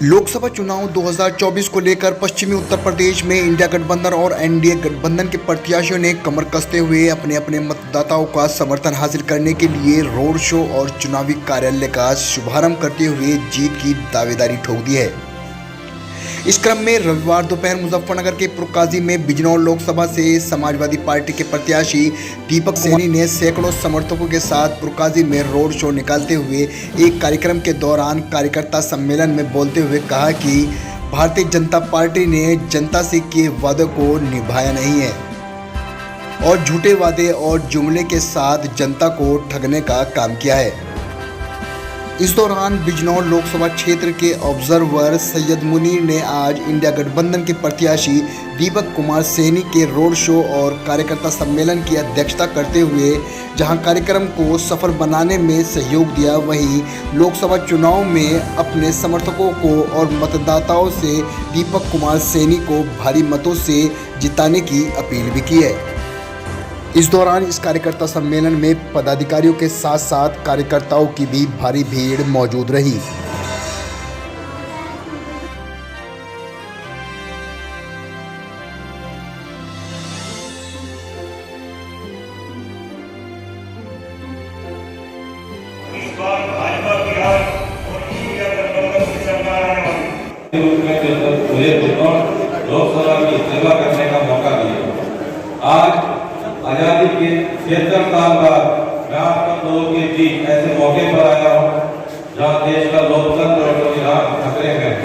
लोकसभा चुनाव 2024 को लेकर पश्चिमी उत्तर प्रदेश में इंडिया गठबंधन और एनडीए गठबंधन के प्रत्याशियों ने कमर कसते हुए अपने अपने मतदाताओं का समर्थन हासिल करने के लिए रोड शो और चुनावी कार्यालय का शुभारंभ करते हुए जीत की दावेदारी ठोक दी है। इस क्रम में रविवार दोपहर मुजफ्फरनगर के पुरकाजी में बिजनौर लोकसभा से समाजवादी पार्टी के प्रत्याशी दीपक सैनी ने सैकड़ों समर्थकों के साथ पुरकाजी में रोड शो निकालते हुए एक कार्यक्रम के दौरान कार्यकर्ता सम्मेलन में बोलते हुए कहा कि भारतीय जनता पार्टी ने जनता से किए वादों को निभाया नहीं है और झूठे वादे और जुमले के साथ जनता को ठगने का काम किया है। इस दौरान बिजनौर लोकसभा क्षेत्र के ऑब्जर्वर सैयद मुनीर ने आज इंडिया गठबंधन के प्रत्याशी दीपक कुमार सैनी के रोड शो और कार्यकर्ता सम्मेलन की अध्यक्षता करते हुए जहां कार्यक्रम को सफल बनाने में सहयोग दिया, वहीं लोकसभा चुनाव में अपने समर्थकों को और मतदाताओं से दीपक कुमार सैनी को भारी मतों से जिताने की अपील भी की है। इस दौरान इस कार्यकर्ता सम्मेलन में पदाधिकारियों के साथ साथ कार्यकर्ताओं की भी भारी भीड़ मौजूद रही। इस बार भाजपा बिहार और इंडिया गठबंधन की सरकार आने वाली मुझे लोकसभा की सेवा करने का मौका दिया। आज आजादी के 76 साल बाद मैं आप सब लोगों के बीच ऐसे मौके पर आया हूँ जहाँ देश का लोकतंत्र और संविधान खतरे में है।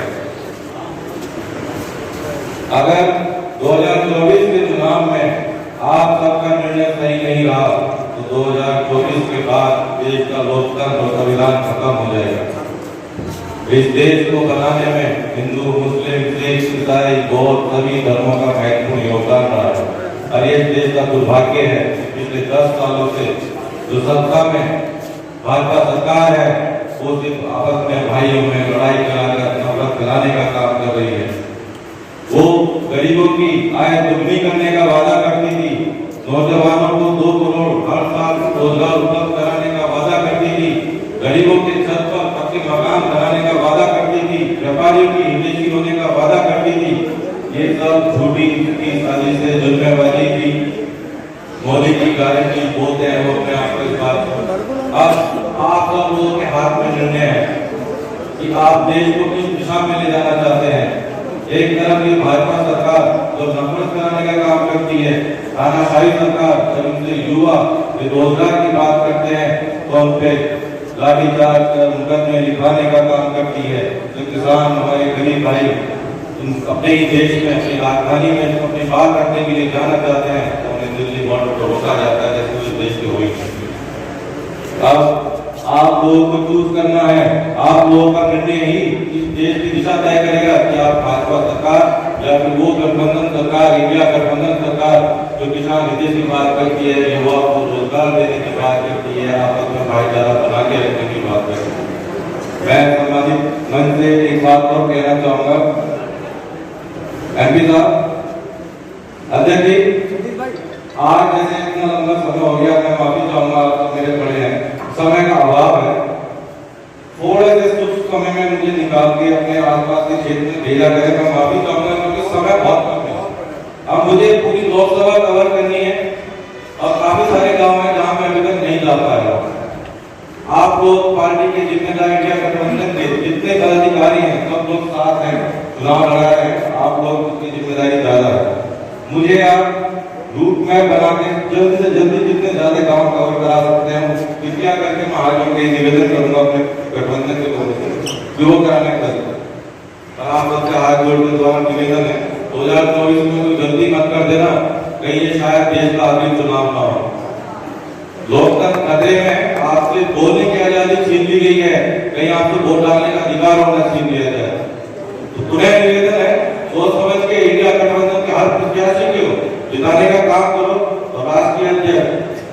अगर 2024 के चुनाव में आप सबका निर्णय सही नहीं रहा तो 2024 के बाद देश का लोकतंत्र और संविधान खत्म हो जाएगा। इस देश को बनाने में हिंदू, मुस्लिम, सिख, ईसाई, बौद्ध सभी धर्मों का महत्वपूर्ण योगदान रहा है और ये देश का दुर्भाग्य है कि पिछले 10 सालों से जो सत्ता में भाजपा सरकार है वो सिर्फ आपस में भाइयों में लड़ाई कराकर नफरत फैलाने का काम कर रही है। वो गरीबों की आय दुगनी करने का वादा करती थी, नौजवानों को 2 करोड़ हर साल रोजगार उपलब्ध कराने का वादा करती थी, गरीबों के छत पर पक्के मकान बनाने का वादा करती थी, व्यापारियों की हितैषी होने का वादा करती थी। ये सब झूठी की साजिशें, जुल्मेबाजी की, मोदी की गारंटी बोलते हैं वो अपने आप को इस बात। अब आप सब लोगों के हाथ में निर्णय है कि आप देश को किस दिशा में ले जाना चाहते हैं। एक तरफ ये भाजपा सरकार जो नफरत कराने का काम करती है, तानाशाही सरकार जब उनसे युवा बेरोजगार की बात करते हैं तो उन पे लाठीचार्ज कर मुकदमे लिखवाने का काम करती है। जो किसान हमारे गरीब भाई अपने ही देश में अपनी राजधानी में अपनी बात रखने के लिए जाना चाहते हैं तो उन्हें दिल्ली बॉर्डर पर रोका जाता है जैसे उस देश के हुई। अब आप लोगों को चूज करना है, आप लोगों का निर्णय ही इस देश की दिशा तय करेगा कि आप भाजपा सरकार या फिर वो गठबंधन सरकार, इंडिया गठबंधन सरकार जो किसान हितों की बात करती है, युवा को रोजगार देने की बात करती है, आपस में भाईचारा बना के रखने की बात करती है। मैं सामाजिक मंच से एक बात और कहना चाहूंगा। एमपी साहब, अध्यक्ष जी, आज जैसे इतना लंबा समय हो गया, मैं माफी चाहूंगा, आप मेरे बड़े हैं, समय का अभाव है, थोड़े से कुछ समय में मुझे निकाल के अपने आसपास के क्षेत्र में भेजा करें। मैं माफी चाहूंगा क्योंकि समय बहुत कम है। अब मुझे पूरी लोकसभा कवर करनी है और काफी सारे गाँव हैं जहाँ मैं अभी तक नहीं जा पाया। आप लोग पार्टी के जिम्मेदार इंडिया गठबंधन के जितने पदाधिकारी हैं सब लोग साथ हैं, चुनाव लड़ा रहे हैं, आप लोग की जिम्मेदारी ज्यादा है। मुझे आप रूट मैप बना के जल्द से जल्दी जितने ज्यादा गांव कवर करा सकते हैं कृपया करके मैं आज लोगों को निवेदन करूंगा अपने गठबंधन के लोगों से वो कराने का आप सबसे हाथ जोड़ के द्वारा निवेदन है 2024 में तो जल्दी मत कर देना, कहीं ये शायद देश का आखिरी चुनाव ना हो। लोकतंत्र खतरे में, आपसे बोलने की आजादी छीन ली गई है, कहीं आपसे वोट डालने का अधिकार होना छीन लिया जाए। तो पुनः निवेदन है, सोच समझ के इंडिया गठबंधन के हर प्रत्याशी को जिताने का काम करो और राष्ट्रीय अध्यक्ष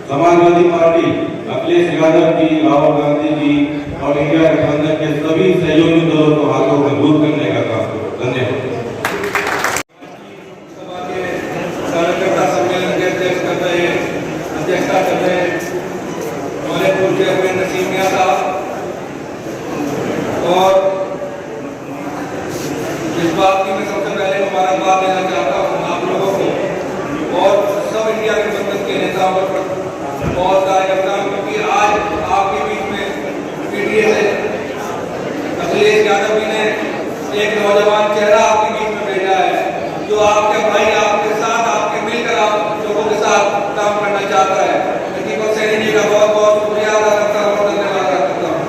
समाजवादी पार्टी अखिलेश यादव जी, राहुल गांधी जी और इंडिया गठबंधन के सभी सहयोगी दलों को हाथों मजबूत करने का काम करो। धन्यवाद। अध्यक्षता कर रहे हमारे पूर्व नसीम मियां साहब और एक नौजवान चेहरा आपके बीच में भेजा है, जो आपके भाई आपके साथ आपके मिलकर आप लोगों के साथ काम करना चाहता है। दीपक सैनी जी का बहुत बहुत शुक्रिया अदा करता हूँ और धन्यवाद करता हूँ।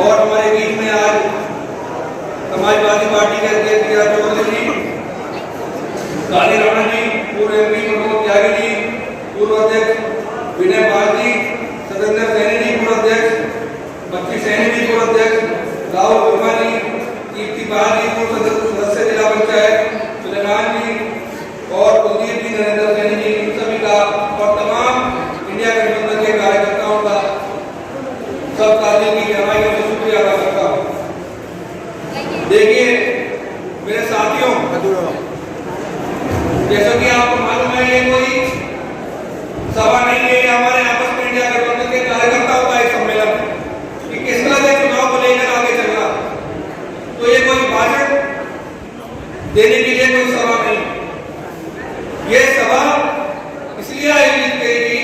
और हमारे बीच में आज समाजवादी पार्टी के अध्यक्ष गिरिराज चौधरी जी, काली राणा जी, पूर्व MP मनोज त्यागी जी, पूर्व अध्यक्ष विनय पाल जी, सत्येंद्र सैनी जी पूर्व अध्यक्ष, बच्ची सैनी जी पूर्व अध्यक्ष, राहुल वर्मा जी, कीर्ति पाल जी पूर्व सदस्य जिला पंचायत, सुलेमान जी और कुलदीप जी, नरेंद्र सैनी जी, इन सभी का और तमाम इंडिया गठबंधन के कार्यकर्ताओं का सब ताली की गहराइयों से शुक्रिया अदा करता हूँ। देखिए मेरे साथियों, जैसा कि आपको मालूम है ये कोई सभा नहीं है, ये हमारे आपस में इंडिया गठबंधन के कार्यकर्ताओं का एक सम्मेलन है कि किस तरह से चुनाव को लेकर आगे चलना। तो ये कोई भाषण देने के लिए कोई सभा नहीं, ये सभा इसलिए आयोजित की गई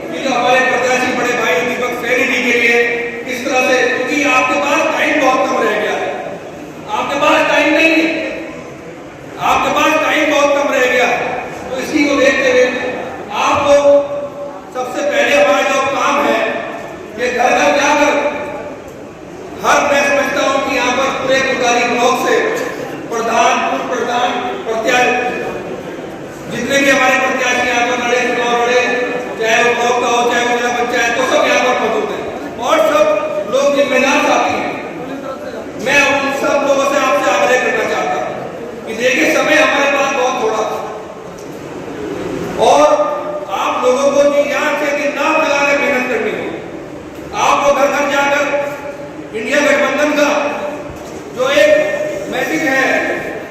कि जो हमारे प्रत्याशी बड़े भाई दीपक सैनी जी के लिए किस तरह से, क्योंकि आपके पास टाइम बहुत कम रह गया है, आपके पास टाइम नहीं है, आपके पास टाइम बहुत कम रह गया है। तो इसी को देखते हुए आपको सबसे पहले हमारा जो काम है कि घर घर जाकर मैं समझता हूं कि यहाँ पर पूरे गुलकारी ब्लॉक से प्रधान, पूर्व प्रधान, प्रत्याशी जितने भी हमारे प्रत्याशी यहाँ पर लड़े, चुनाव लड़े, चाहे वो ब्लॉक का हो चाहे वो जिला पंचायत, तो सब यहाँ पर मौजूद है और सब लोग जिम्मेदार साथी हैं। मैं उन सब लोगों से आपसे आग्रह करना चाहता हूँ कि देखिए समय हमारे पास बहुत थोड़ा और आप लोगों को जी जान से दिन रात लगाकर मेहनत करनी है। आप लोग घर घर जाकर इंडिया गठबंधन का जो एक मैसेज है,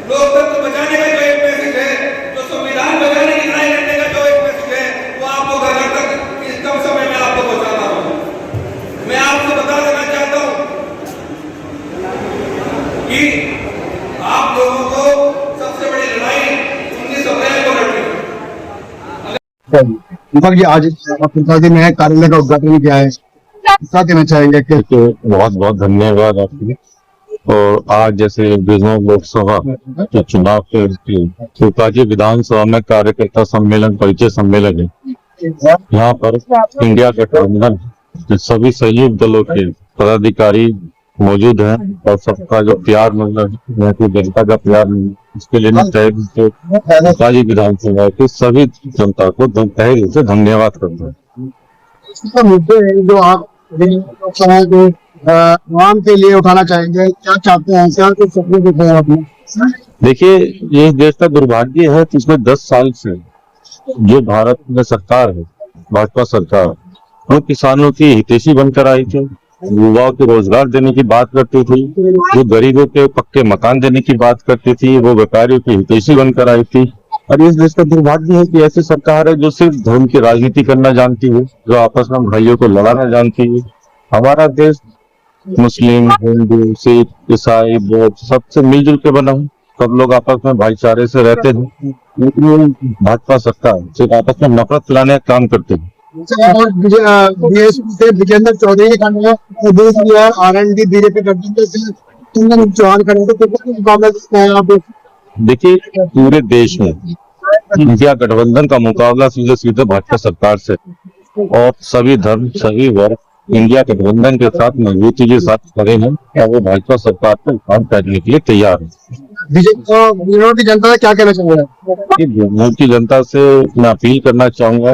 लोकतंत्र बचाने का जो एक मैसेज है, जो संविधान बचाने की लड़ाई लड़ने का जो एक मैसेज है, वो आपको घर घर तक इस कम समय में आपको पहुंचाना होगा। मैं आपसे बता देना चाहता हूं कि आप लोगों को सबसे बड़ी लड़ाई 19 अप्रैल को लड़नी है। दीपक जी, आज पिताजी में कार्यालय का उद्घाटन किया है, क्या कहना चाहेंगे? तो बहुत बहुत धन्यवाद आपके। और आज जैसे बिजनौर लोकसभा के चुनाव के पिताजी विधानसभा में कार्यकर्ता सम्मेलन, परिचय सम्मेलन है। यहाँ पर इंडिया गठबंधन के सभी सहयोगी दलों के पदाधिकारी मौजूद हैं और सबका जो प्यार मतलब जनता का प्यार इसके लिए मैं पिताजी विधानसभा के सभी जनता को तहे दिल से धन्यवाद करता हूँ। मुद्दे हैं जो आप लोकसभा के आवाम के लिए उठाना चाहेंगे, क्या चाहते हैं, क्या कुछ सपने देखे हैं आपने? देखिए, ये देश का दुर्भाग्य है, पिछले 10 साल से जो भारत में सरकार है, भाजपा सरकार, वो किसानों की हितैषी बनकर आई थी, युवाओं को रोजगार देने की बात करती थी, जो गरीबों के पक्के मकान देने की बात करती थी, वो व्यापारियों की हितैषी बनकर आई थी। और इस देश का दुर्भाग्य है कि ऐसी सरकार है जो सिर्फ धर्म की राजनीति करना जानती है, जो आपस में भाइयों को लड़ाना जानती है। हमारा देश मुस्लिम, हिंदू, सिख, ईसाई, बौद्ध सबसे मिलजुल के बना है, सब लोग आपस में भाईचारे से रहते हैं। लेकिन भाजपा सरकार सिर्फ आपस में नफरत फैलाने का काम करते हैं। और बीएसपी से विजेंद्र चौधरी के खड़े दूसरी और R&D बीजेपी गठबंधन से कुंदन चौहान खड़े, तो कितना मुकाबला देखते हैं आप? देखिए, पूरे देश में इंडिया गठबंधन का मुकाबला सीधे सीधे भाजपा सरकार से, और सभी धर्म, सभी वर्ग इंडिया गठबंधन के साथ मजबूती के साथ खड़े हैं और वो भाजपा सरकार पर काम करने के लिए तैयार है। बिजनौर की जनता से क्या कहना चाहूंगा? बिजनौर की जनता से मैं अपील करना चाहूंगा,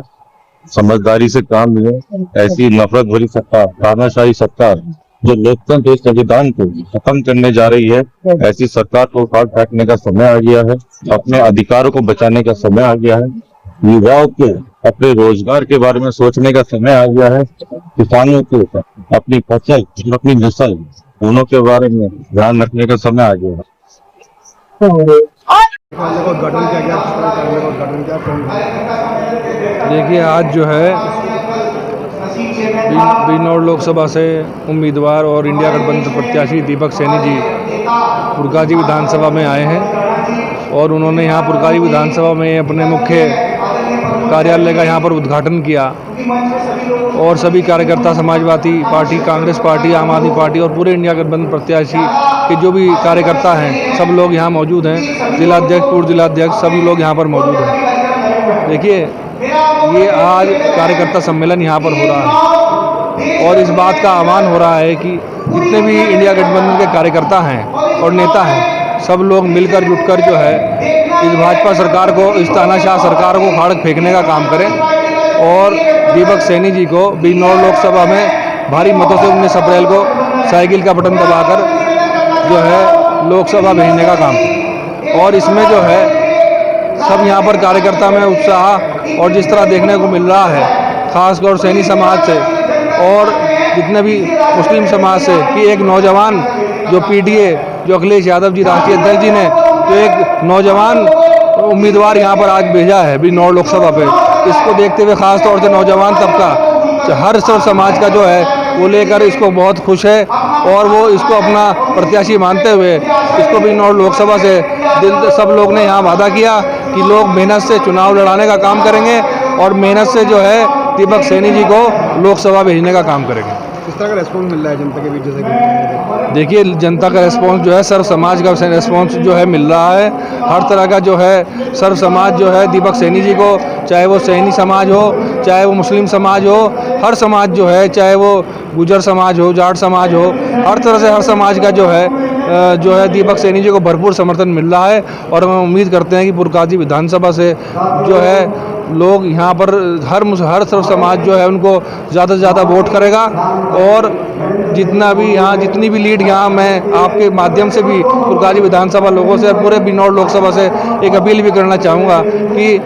समझदारी से काम लें। ऐसी नफरत भरी सरकार, तानाशाही सरकार जो लोकतंत्र के संविधान को खत्म करने जा रही है, ऐसी सरकार को उखाड़ फेंकने का समय आ गया है। अपने अधिकारों को बचाने का समय आ गया है। युवाओं को अपने रोजगार के बारे में सोचने का समय आ गया है। किसानों को अपनी फसल, अपनी नस्ल, दोनों के बारे में ध्यान रखने का समय आ गया है। देखिए, आज जो है बिजनौर लोकसभा से उम्मीदवार और इंडिया गठबंधन प्रत्याशी दीपक सैनी जी पुरकाजी विधानसभा में आए हैं और उन्होंने यहाँ पुरकाजी विधानसभा में अपने मुख्य कार्यालय का यहाँ पर उद्घाटन किया और सभी कार्यकर्ता समाजवादी पार्टी, कांग्रेस पार्टी, आम आदमी पार्टी और पूरे इंडिया गठबंधन प्रत्याशी के जो भी कार्यकर्ता हैं सब लोग यहाँ मौजूद हैं। जिलाध्यक्ष, पूर्व जिलाध्यक्ष सभी लोग यहाँ पर मौजूद हैं। देखिए, ये आज कार्यकर्ता सम्मेलन यहाँ पर हो रहा है और इस बात का आह्वान हो रहा है कि जितने भी इंडिया गठबंधन के कार्यकर्ता हैं और नेता हैं सब लोग मिलकर जुटकर जो है इस भाजपा सरकार को, इस तानाशाह सरकार को खाड़ फेंकने का काम करें और दीपक सैनी जी को बिजनौर लोकसभा में भारी मतों से 19 अप्रैल को साइकिल का बटन दबाकर जो है लोकसभा भेजने का काम करें। और इसमें जो है सब यहाँ पर कार्यकर्ता में उत्साह और जिस तरह देखने को मिल रहा है खासकर सैनी समाज से और जितने भी मुस्लिम समाज से कि एक नौजवान जो पीटीए, जो अखिलेश यादव जी राष्ट्रीय अध्यक्ष जी ने जो एक नौजवान उम्मीदवार यहाँ पर आज भेजा है बिजनौर लोकसभा पे, इसको देखते हुए खास तौर से नौजवान तबका हर सब समाज का जो है वो लेकर इसको बहुत खुश है और वो इसको अपना प्रत्याशी मानते हुए इसको बिजनौर लोकसभा से सब लोग ने यहाँ वादा किया कि लोग मेहनत से चुनाव लड़ाने का काम करेंगे और मेहनत से जो है दीपक सैनी जी को लोकसभा भेजने का काम करेंगे। किस तरह का रेस्पॉन्स मिल रहा है जनता के बीच, जैसे कि देखिए जनता का रेस्पॉन्स जो है सर्व समाज का रेस्पॉन्स जो है मिल रहा है। हर तरह का जो है सर्व समाज जो है दीपक सैनी जी को, चाहे वो सैनी समाज हो, चाहे वो मुस्लिम समाज हो, हर समाज जो है, चाहे वो गुजर समाज हो, जाट समाज हो, हर तरह से हर समाज का जो है दीपक सैनी जी को भरपूर समर्थन मिल रहा है। और हम उम्मीद करते हैं कि पुरकाजी विधानसभा से जो है लोग यहाँ पर हर सर्व समाज जो है उनको ज़्यादा से ज़्यादा वोट करेगा और जितनी भी लीड यहाँ मैं आपके माध्यम से भी पुरकाजी विधानसभा लोगों से और पूरे बिजनौर लोकसभा से एक अपील भी करना चाहूँगा कि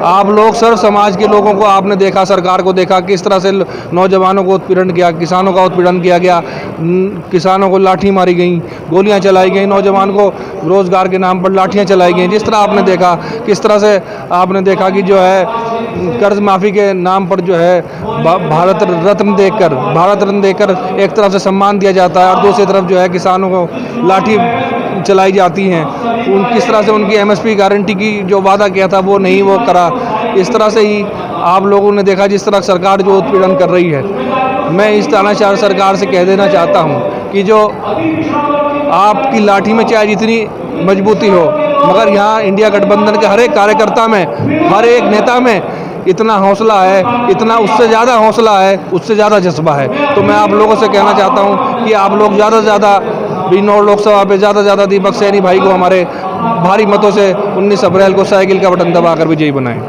आप लोग सर्व समाज के लोगों को आपने देखा, सरकार को देखा किस तरह से नौजवानों को उत्पीड़न किया, किसानों का उत्पीड़न किया गया, किसानों को लाठी मारी गई, गोलियां चलाई गई, नौजवान को रोजगार के नाम पर लाठियां चलाई गई। जिस तरह आपने देखा, किस तरह से आपने देखा कि जो है कर्ज माफ़ी के नाम पर जो है भारत रत्न देकर एक तरफ से सम्मान दिया जाता है और दूसरी तरफ जो है किसानों को लाठी चलाई जाती हैं। किस तरह से उनकी एमएसपी गारंटी की जो वादा किया था वो नहीं वो करा। इस तरह से ही आप लोगों ने देखा जिस तरह सरकार जो उत्पीड़न कर रही है। मैं इस तानाशाह सरकार से कह देना चाहता हूँ कि जो आपकी लाठी में चाहे जितनी मजबूती हो, मगर यहाँ इंडिया गठबंधन के हर एक कार्यकर्ता में, हर एक नेता में इतना हौसला है, इतना उससे ज़्यादा हौसला है, उससे ज़्यादा जज्बा है। तो मैं आप लोगों से कहना चाहता हूँ कि आप लोग ज़्यादा से ज़्यादा बिजनौर लोकसभा पे ज़्यादा से ज़्यादा दीपक सैनी भाई को हमारे भारी मतों से 19 अप्रैल को साइकिल का बटन दबाकर विजयी बनाएं।